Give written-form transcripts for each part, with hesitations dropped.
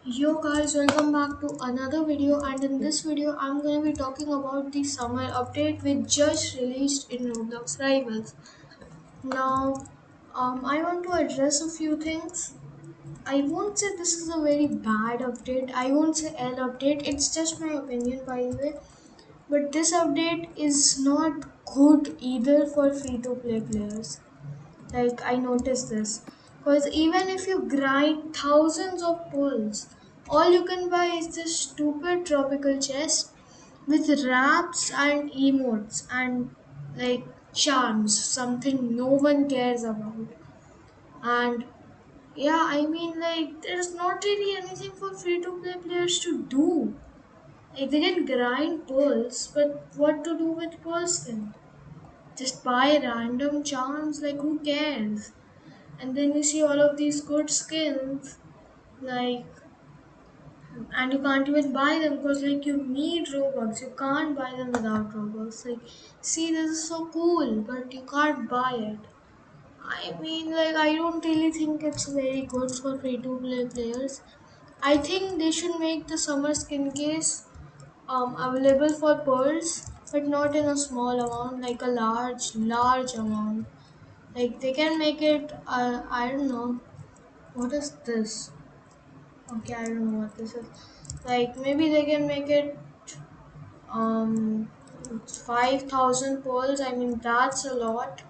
Yo guys, welcome back to another video, and in this video I'm going to be talking about the summer update which just released in Roblox Rivals. Now, I want to address a few things. I won't say this is a very bad update. I won't say an update. It's just my opinion, by the way. But this update is not good either for free-to-play players. Like I noticed this. Because even if you grind thousands of pulls, all you can buy is this stupid tropical chest with wraps and emotes and like charms, something no one cares about. And yeah, I mean, like, there's not really anything for free to play players to do. Like, they can grind pearls, but what to do with pearls then? Just buy random charms, like, who cares? And then you see all of these good skins, like, and you can't even buy them because, like, you need Robux. You can't buy them without Robux. Like, see, this is so cool, but you can't buy it. I mean, like, I don't really think it's very good for free to play players. I think they should make the summer skin case available for pearls, but not in a small amount, like a large amount. Like, they can make it, I don't know, what is this? Okay, I don't know what this is. Like, maybe they can make it um 5,000 pearls. I mean, that's a lot.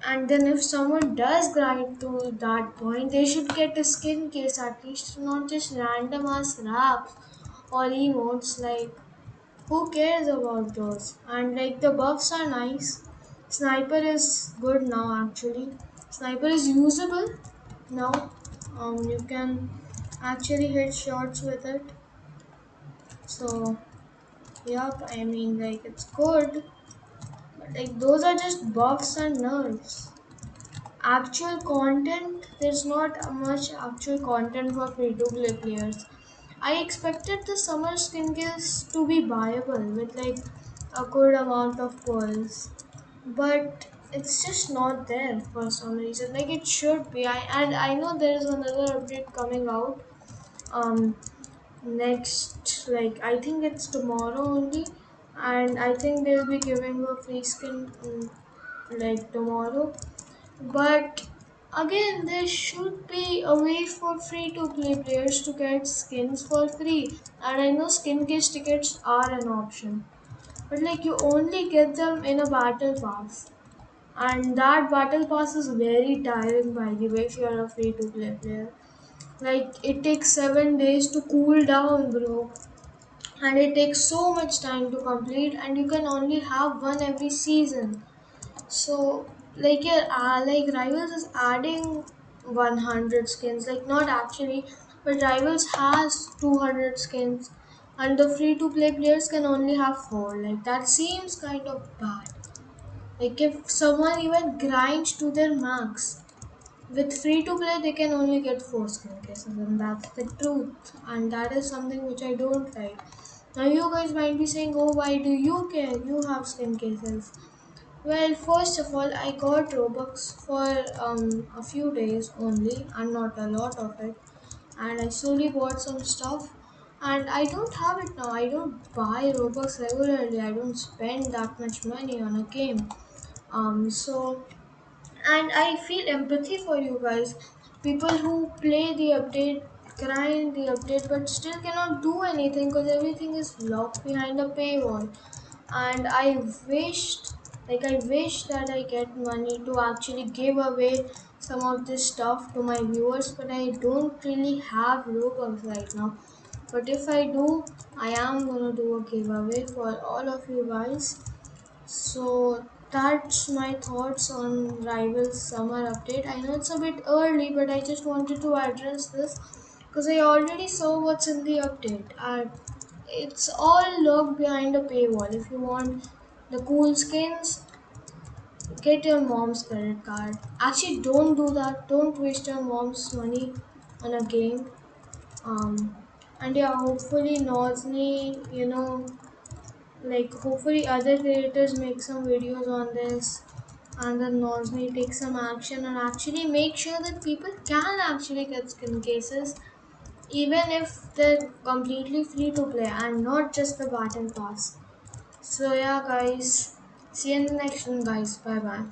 And then if someone does grind to that point, they should get a skin case at least, not just random ass wraps or emotes. Like, who cares about those? And like the buffs are nice. Sniper is good now actually. Sniper is usable now. You can actually hit shots with it. So yup, I mean like it's good. But like those are just buffs and nerfs. Actual content, there's not much actual content for free to play players. I expected the summer skin kills to be viable with like a good amount of pearls, but it's just not there for some reason. Like it should be. I know there is another update coming out um next, like I think it's tomorrow only, and I think they'll be giving a free skin like tomorrow. But again, there should be a way for free to play players to get skins for free. And I know skin case tickets are an option, but like you only get them in a battle pass. And that battle pass is very tiring, by the way, if you're a free to play player. Like it takes 7 days to cool down, bro. And it takes so much time to complete, and you can only have one every season. So, like, yeah, like Rivals is adding 100 skins, like not actually, but Rivals has 200 skins, and the free to play players can only have 4. Like, that seems kind of bad. Like, if someone even grinds to their max, with free to play, they can only get 4 skin cases, and that's the truth. And that is something which I don't like. Now, you guys might be saying, oh, why do you care? You have skin cases. Well, first of all, I got Robux for a few days only, and not a lot of it. And I slowly bought some stuff, and I don't have it now. I don't buy Robux regularly. I don't spend that much money on a game. So and I feel empathy for you guys, people who play the update, grind the update, but still cannot do anything because everything is locked behind a paywall. And I wish that I get money to actually give away some of this stuff to my viewers, but I don't really have Robux right now. But if I do, I am gonna do a giveaway for all of you guys. So that's my thoughts on Rivals summer update. I know it's a bit early, but I just wanted to address this because I already saw what's in the update, and it's all locked behind a paywall. If you want the cool skins, get your mom's credit card. Actually, don't do that. Don't waste your mom's money on a game. Um, and yeah, hopefully Nozni, like hopefully other creators make some videos on this, and then Nozni take some action and actually make sure that people can actually get skin cases. even if they're completely free to play and not just the battle pass. So yeah guys, see you in the next one guys. Bye bye.